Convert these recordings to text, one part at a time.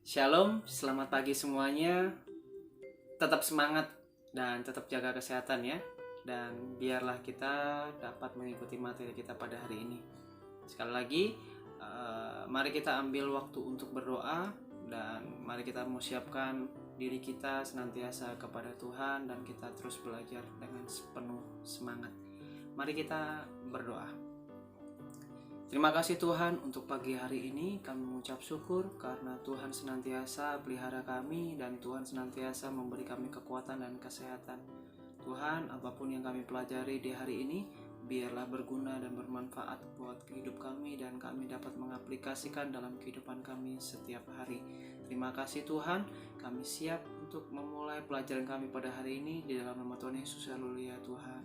Shalom, selamat pagi semuanya. Tetap semangat dan tetap jaga kesehatan ya. Dan biarlah kita dapat mengikuti materi kita pada hari ini. Sekali lagi, mari kita ambil waktu untuk berdoa dan mari kita mau siapkan diri kita senantiasa kepada Tuhan dan kita terus belajar dengan penuh semangat. Mari kita berdoa. Terima kasih Tuhan untuk pagi hari ini. Kami mengucap syukur karena Tuhan senantiasa pelihara kami dan Tuhan senantiasa memberi kami kekuatan dan kesehatan. Tuhan, apapun yang kami pelajari di hari ini, biarlah berguna dan bermanfaat buat hidup kami dan kami dapat mengaplikasikan dalam kehidupan kami setiap hari. Terima kasih Tuhan, kami siap untuk memulai pelajaran kami pada hari ini di dalam nama Tuhan Yesus. Haleluya Tuhan.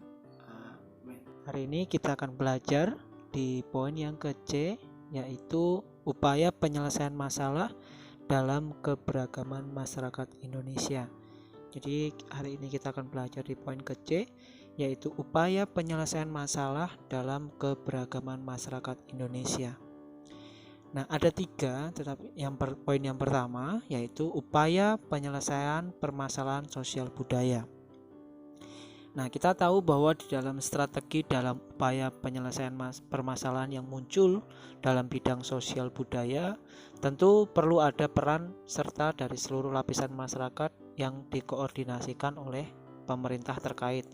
Amin. Hari ini kita akan belajar di poin yang ke-C, yaitu upaya penyelesaian masalah dalam keberagaman masyarakat Indonesia. Jadi hari ini kita akan belajar di poin ke-C, yaitu upaya penyelesaian masalah dalam keberagaman masyarakat Indonesia. Nah, ada tiga, tetapi poin yang pertama yaitu upaya penyelesaian permasalahan sosial budaya. Nah, kita tahu bahwa di dalam strategi dalam upaya penyelesaian permasalahan yang muncul dalam bidang sosial budaya, tentu perlu ada peran serta dari seluruh lapisan masyarakat yang dikoordinasikan oleh pemerintah terkait.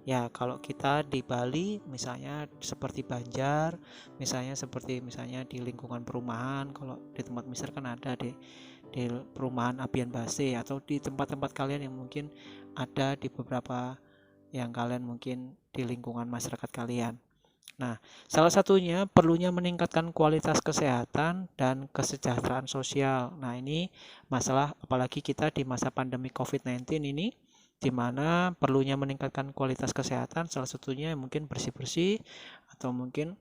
Ya, kalau kita di Bali misalnya seperti Banjar, misalnya di lingkungan perumahan, kalau di tempat Mister kan ada di perumahan Abian Base, atau di tempat-tempat kalian yang mungkin ada di beberapa yang kalian mungkin di lingkungan masyarakat kalian. Nah, salah satunya perlunya meningkatkan kualitas kesehatan dan kesejahteraan sosial. Nah, ini masalah apalagi kita di masa pandemi COVID-19 ini, di mana perlunya meningkatkan kualitas kesehatan, salah satunya mungkin bersih-bersih atau mungkin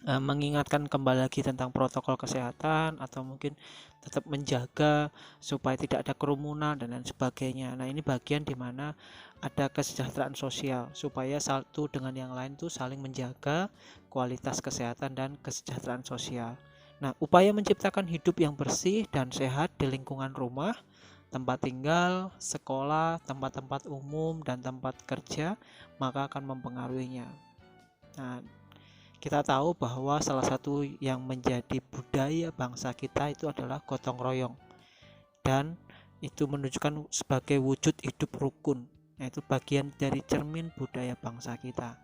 mengingatkan kembali lagi tentang protokol kesehatan, atau mungkin tetap menjaga supaya tidak ada kerumunan dan lain sebagainya. Nah, ini bagian di mana ada kesejahteraan sosial supaya satu dengan yang lain tuh saling menjaga kualitas kesehatan dan kesejahteraan sosial. Nah, upaya menciptakan hidup yang bersih dan sehat di lingkungan rumah, tempat tinggal, sekolah, tempat-tempat umum, dan tempat kerja, maka akan mempengaruhinya. Nah, kita tahu bahwa salah satu yang menjadi budaya bangsa kita itu adalah gotong royong, dan itu menunjukkan sebagai wujud hidup rukun. Nah, itu bagian dari cermin budaya bangsa kita.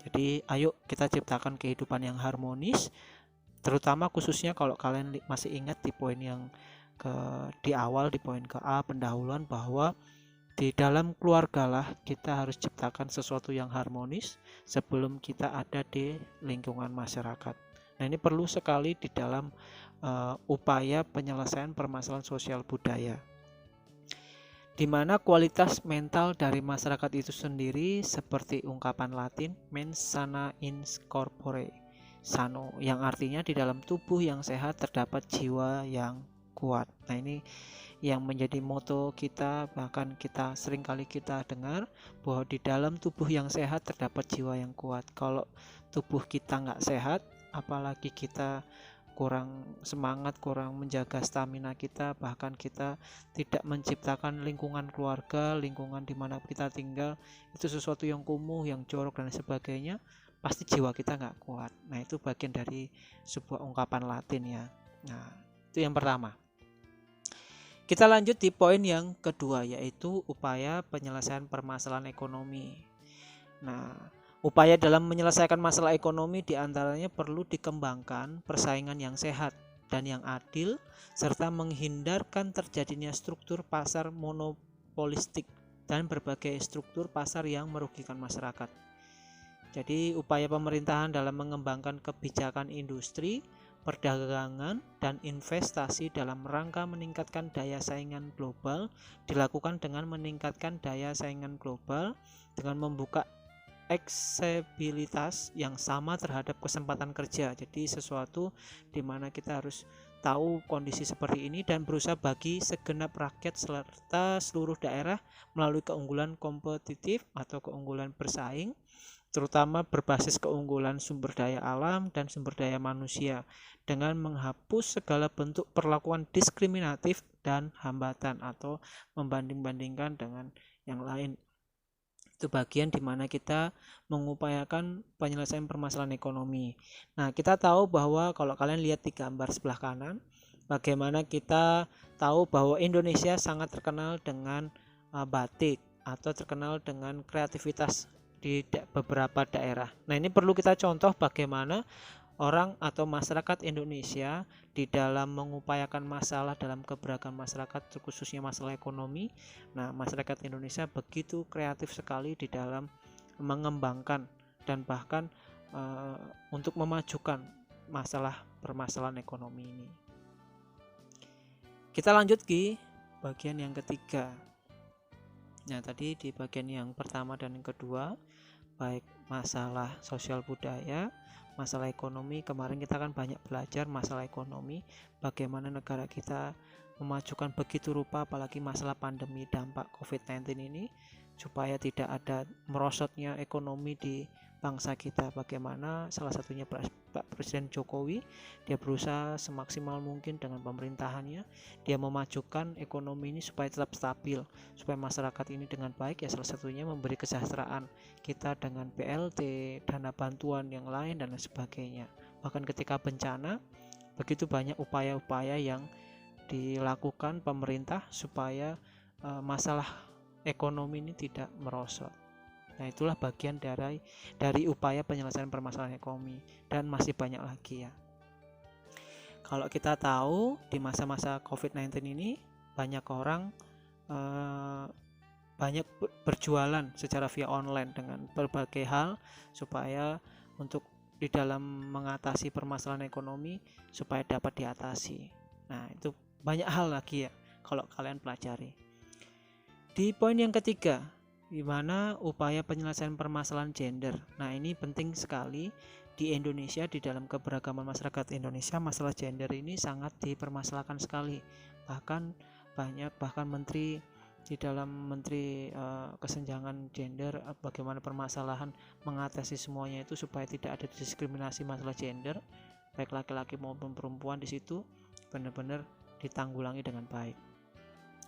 Jadi ayo kita ciptakan kehidupan yang harmonis, terutama khususnya kalau kalian masih ingat di poin yang di awal, di poin ke A pendahuluan, bahwa di dalam keluarga lah kita harus ciptakan sesuatu yang harmonis sebelum kita ada di lingkungan masyarakat. Nah, ini perlu sekali di dalam upaya penyelesaian permasalahan sosial budaya, di mana kualitas mental dari masyarakat itu sendiri seperti ungkapan Latin mens sana in corpore sano, yang artinya di dalam tubuh yang sehat terdapat jiwa yang kuat. Nah, ini yang menjadi moto kita, bahkan kita seringkali kita dengar bahwa di dalam tubuh yang sehat terdapat jiwa yang kuat. Kalau tubuh kita nggak sehat, apalagi kita kurang semangat, kurang menjaga stamina kita, bahkan kita tidak menciptakan lingkungan keluarga, lingkungan di mana kita tinggal itu sesuatu yang kumuh, yang jorok dan sebagainya, pasti jiwa kita nggak kuat. Nah, itu bagian dari sebuah ungkapan Latin ya. Nah, itu yang pertama. Kita lanjut di poin yang kedua, yaitu upaya penyelesaian permasalahan ekonomi. Nah, upaya dalam menyelesaikan masalah ekonomi diantaranya perlu dikembangkan persaingan yang sehat dan yang adil, serta menghindarkan terjadinya struktur pasar monopolistik dan berbagai struktur pasar yang merugikan masyarakat. Jadi, upaya pemerintahan dalam mengembangkan kebijakan industri, perdagangan, dan investasi dalam rangka meningkatkan daya saingan global dilakukan dengan meningkatkan daya saingan global dengan membuka aksesibilitas yang sama terhadap kesempatan kerja. Jadi sesuatu di mana kita harus tahu kondisi seperti ini dan berusaha bagi segenap rakyat serta seluruh daerah melalui keunggulan kompetitif atau keunggulan bersaing terutama berbasis keunggulan sumber daya alam dan sumber daya manusia, dengan menghapus segala bentuk perlakuan diskriminatif dan hambatan atau membanding-bandingkan dengan yang lain. Itu bagian di mana kita mengupayakan penyelesaian permasalahan ekonomi. Nah, kita tahu bahwa kalau kalian lihat di gambar sebelah kanan, bagaimana kita tahu bahwa Indonesia sangat terkenal dengan batik atau terkenal dengan kreativitas di beberapa daerah. Nah, ini perlu kita contoh bagaimana orang atau masyarakat Indonesia di dalam mengupayakan masalah dalam keberagaman masyarakat, khususnya masalah ekonomi. Nah, masyarakat Indonesia begitu kreatif sekali di dalam mengembangkan dan bahkan untuk memajukan permasalahan ekonomi ini. Kita lanjut ke bagian yang ketiga. Nah, tadi di bagian yang pertama dan yang kedua, baik masalah sosial budaya, masalah ekonomi. Kemarin kita kan banyak belajar masalah ekonomi, bagaimana negara kita memajukan begitu rupa, apalagi masalah pandemi dampak COVID-19 ini, supaya tidak ada merosotnya ekonomi di bangsa kita. Bagaimana salah satunya Pak Presiden Jokowi, dia berusaha semaksimal mungkin dengan pemerintahannya, dia memajukan ekonomi ini supaya tetap stabil, supaya masyarakat ini dengan baik, ya salah satunya memberi kesejahteraan kita dengan BLT, dana bantuan yang lain dan lain sebagainya. Bahkan ketika bencana, begitu banyak upaya-upaya yang dilakukan pemerintah supaya masalah ekonomi ini tidak merosot. Nah, itulah bagian dari upaya penyelesaian permasalahan ekonomi, dan masih banyak lagi ya. Kalau kita tahu di masa-masa COVID-19 ini banyak orang banyak berjualan secara via online dengan berbagai hal supaya untuk di dalam mengatasi permasalahan ekonomi supaya dapat diatasi. Nah, itu banyak hal lagi ya kalau kalian pelajari. Di poin yang ketiga, di mana upaya penyelesaian permasalahan gender. Nah, ini penting sekali di Indonesia, di dalam keberagaman masyarakat Indonesia, masalah gender ini sangat dipermasalahkan sekali. Bahkan menteri di dalam kesenjangan gender, bagaimana permasalahan mengatasi semuanya itu supaya tidak ada diskriminasi masalah gender, baik laki-laki maupun perempuan, di situ benar-benar ditanggulangi dengan baik.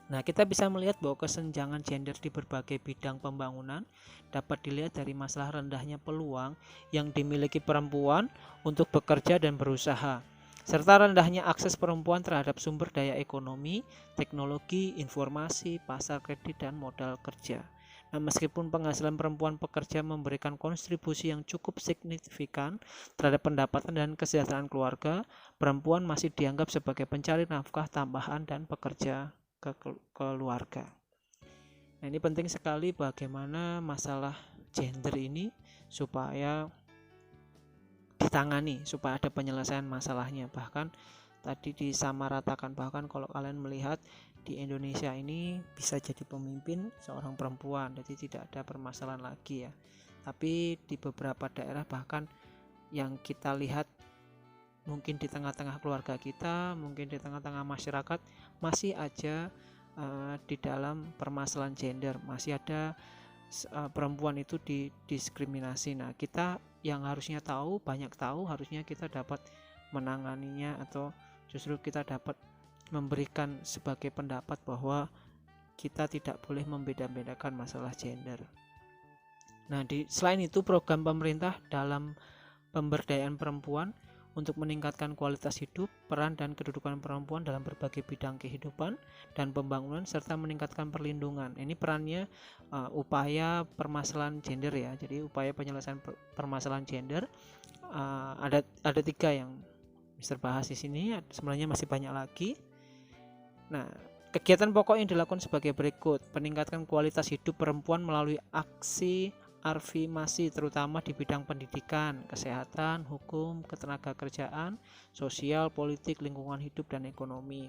Nah, kita bisa melihat bahwa kesenjangan gender di berbagai bidang pembangunan dapat dilihat dari masalah rendahnya peluang yang dimiliki perempuan untuk bekerja dan berusaha, serta rendahnya akses perempuan terhadap sumber daya ekonomi, teknologi, informasi, pasar kredit, dan modal kerja. Nah, meskipun penghasilan perempuan pekerja memberikan kontribusi yang cukup signifikan terhadap pendapatan dan kesejahteraan keluarga, perempuan masih dianggap sebagai pencari nafkah tambahan dan pekerja keluarga. Nah, ini penting sekali bagaimana masalah gender ini supaya ditangani, supaya ada penyelesaian masalahnya. Bahkan tadi disamaratakan, bahkan kalau kalian melihat di Indonesia ini bisa jadi pemimpin seorang perempuan, jadi tidak ada permasalahan lagi ya. Tapi di beberapa daerah bahkan yang kita lihat mungkin di tengah-tengah keluarga kita, mungkin di tengah-tengah masyarakat, masih aja di dalam permasalahan gender, masih ada perempuan itu didiskriminasi. Nah, kita yang harusnya banyak tahu, harusnya kita dapat menanganinya, atau justru kita dapat memberikan sebagai pendapat bahwa kita tidak boleh membeda-bedakan masalah gender. Nah, selain itu, program pemerintah dalam pemberdayaan perempuan untuk meningkatkan kualitas hidup, peran dan kedudukan perempuan dalam berbagai bidang kehidupan dan pembangunan, serta meningkatkan perlindungan. Ini perannya upaya permasalahan gender ya. Jadi upaya penyelesaian permasalahan gender ada 3 yang Mister bahas di sini. Sebenarnya masih banyak lagi. Nah, kegiatan pokok yang dilakukan sebagai berikut: peningkatan kualitas hidup perempuan melalui aksi afirmasi, terutama di bidang pendidikan, kesehatan, hukum, ketenagakerjaan, sosial, politik, lingkungan hidup, dan ekonomi.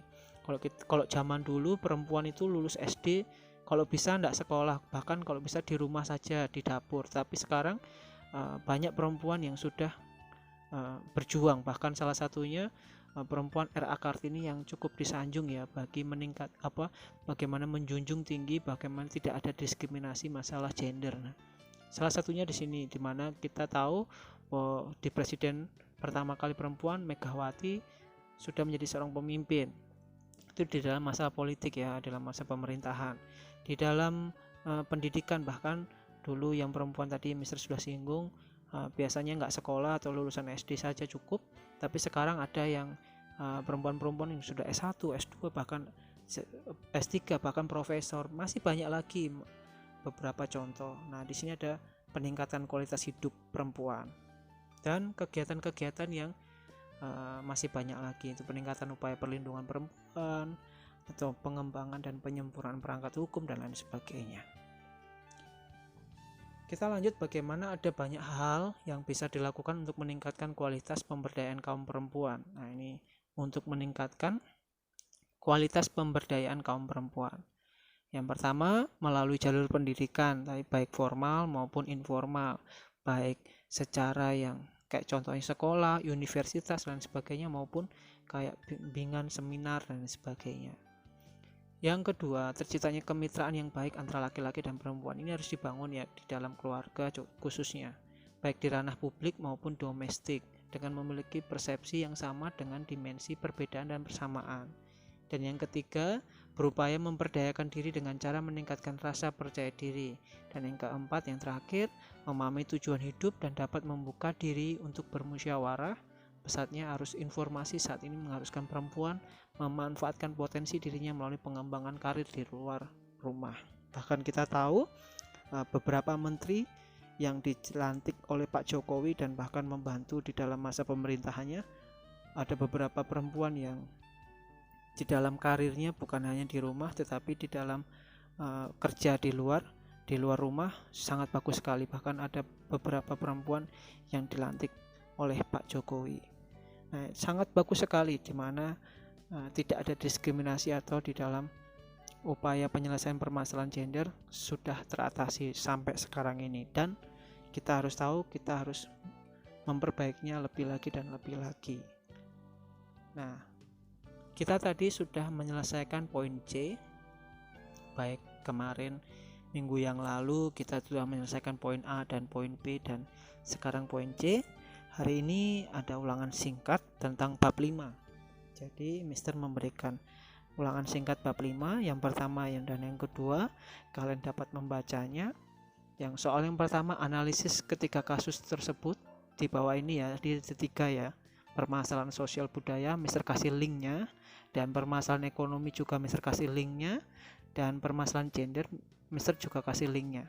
Kalau zaman dulu perempuan itu lulus SD, kalau bisa tidak sekolah, bahkan kalau bisa di rumah saja, di dapur. Tapi sekarang banyak perempuan yang sudah berjuang, bahkan salah satunya perempuan R.A. Kartini yang cukup disanjung ya, bagi bagaimana menjunjung tinggi, bagaimana tidak ada diskriminasi masalah gender. Nah, Salah satunya di sini, di mana kita tahu bahwa di presiden pertama kali perempuan, Megawati, sudah menjadi seorang pemimpin. Itu di dalam masa politik ya, dalam masa pemerintahan. Di dalam pendidikan, bahkan dulu yang perempuan tadi Mister sudah singgung, biasanya nggak sekolah atau lulusan SD saja cukup, tapi sekarang ada yang perempuan-perempuan yang sudah S1, S2, bahkan S3, bahkan profesor. Masih banyak lagi beberapa contoh. Nah, di sini ada peningkatan kualitas hidup perempuan dan kegiatan-kegiatan yang masih banyak lagi, itu peningkatan upaya perlindungan perempuan atau pengembangan dan penyempurnaan perangkat hukum dan lain sebagainya. Kita lanjut, bagaimana ada banyak hal yang bisa dilakukan untuk meningkatkan kualitas pemberdayaan kaum perempuan. Nah, ini untuk meningkatkan kualitas pemberdayaan kaum perempuan. Yang pertama, melalui jalur pendidikan, baik formal maupun informal, baik secara yang kayak contohnya sekolah, universitas, dan sebagainya, maupun kayak bimbingan, seminar, dan sebagainya. Yang kedua, terciptanya kemitraan yang baik antara laki-laki dan perempuan. Ini harus dibangun ya di dalam keluarga khususnya, baik di ranah publik maupun domestik, dengan memiliki persepsi yang sama dengan dimensi perbedaan dan persamaan. Dan yang ketiga, berupaya memperdayakan diri dengan cara meningkatkan rasa percaya diri. Dan yang keempat, yang terakhir, memahami tujuan hidup dan dapat membuka diri untuk bermusyawarah. Pesatnya arus informasi saat ini mengharuskan perempuan memanfaatkan potensi dirinya melalui pengembangan karir di luar rumah. Bahkan kita tahu beberapa menteri yang dilantik oleh Pak Jokowi dan bahkan membantu di dalam masa pemerintahannya, ada beberapa perempuan yang di dalam karirnya bukan hanya di rumah tetapi di dalam kerja di luar rumah sangat bagus sekali. Bahkan ada beberapa perempuan yang dilantik oleh Pak Jokowi. Nah, sangat bagus sekali, di mana tidak ada diskriminasi atau di dalam upaya penyelesaian permasalahan gender sudah teratasi sampai sekarang ini, dan kita harus tahu kita harus memperbaikinya lebih lagi dan lebih lagi. Nah, kita tadi sudah menyelesaikan poin C, baik kemarin minggu yang lalu kita sudah menyelesaikan poin A dan poin B, dan sekarang poin C. Hari ini ada ulangan singkat tentang bab 5. Jadi Mister memberikan ulangan singkat bab 5, yang pertama dan yang kedua. Kalian dapat membacanya. Yang soal yang pertama, analisis ketiga kasus tersebut di bawah ini ya, di ketiga ya. Permasalahan sosial budaya, Mister kasih linknya, dan permasalahan ekonomi juga Mister kasih linknya, dan permasalahan gender Mister juga kasih linknya.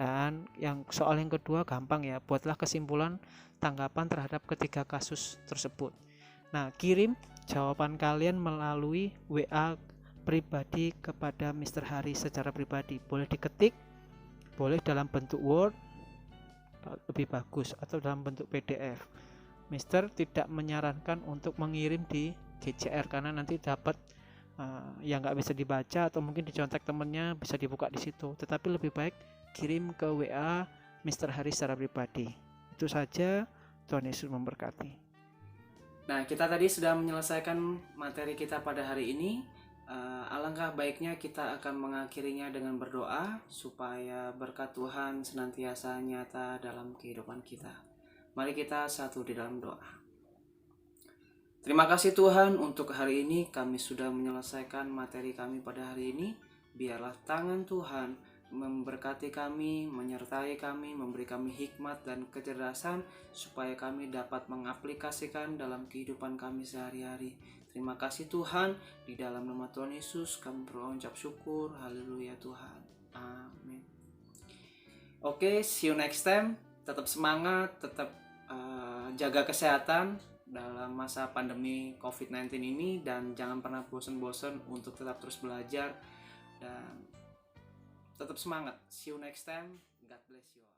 Dan yang soal yang kedua gampang ya, buatlah kesimpulan tanggapan terhadap ketiga kasus tersebut. Nah, kirim jawaban kalian melalui WA pribadi kepada Mister Hari secara pribadi. Boleh diketik, boleh dalam bentuk Word, lebih bagus, atau dalam bentuk PDF. Mister tidak menyarankan untuk mengirim di GCR karena nanti dapat yang nggak bisa dibaca atau mungkin dicontek temennya, bisa dibuka di situ. Tetapi lebih baik kirim ke WA Mister Hari secara pribadi. Itu saja. Tuhan Yesus memberkati. Nah, kita tadi sudah menyelesaikan materi kita pada hari ini. Alangkah baiknya kita akan mengakhirinya dengan berdoa supaya berkat Tuhan senantiasa nyata dalam kehidupan kita. Mari kita satu di dalam doa. Terima kasih Tuhan, untuk hari ini kami sudah menyelesaikan materi kami pada hari ini. Biarlah tangan Tuhan memberkati kami, menyertai kami, memberi kami hikmat dan kecerdasan supaya kami dapat mengaplikasikan dalam kehidupan kami sehari-hari. Terima kasih Tuhan, di dalam nama Tuhan Yesus kami berucap syukur. Haleluya Tuhan. Amin. Oke, see you next time. Tetap semangat, tetap jaga kesehatan dalam masa pandemi COVID-19 ini, dan jangan pernah bosan-bosan untuk tetap terus belajar dan tetap semangat. See you next time. God bless you.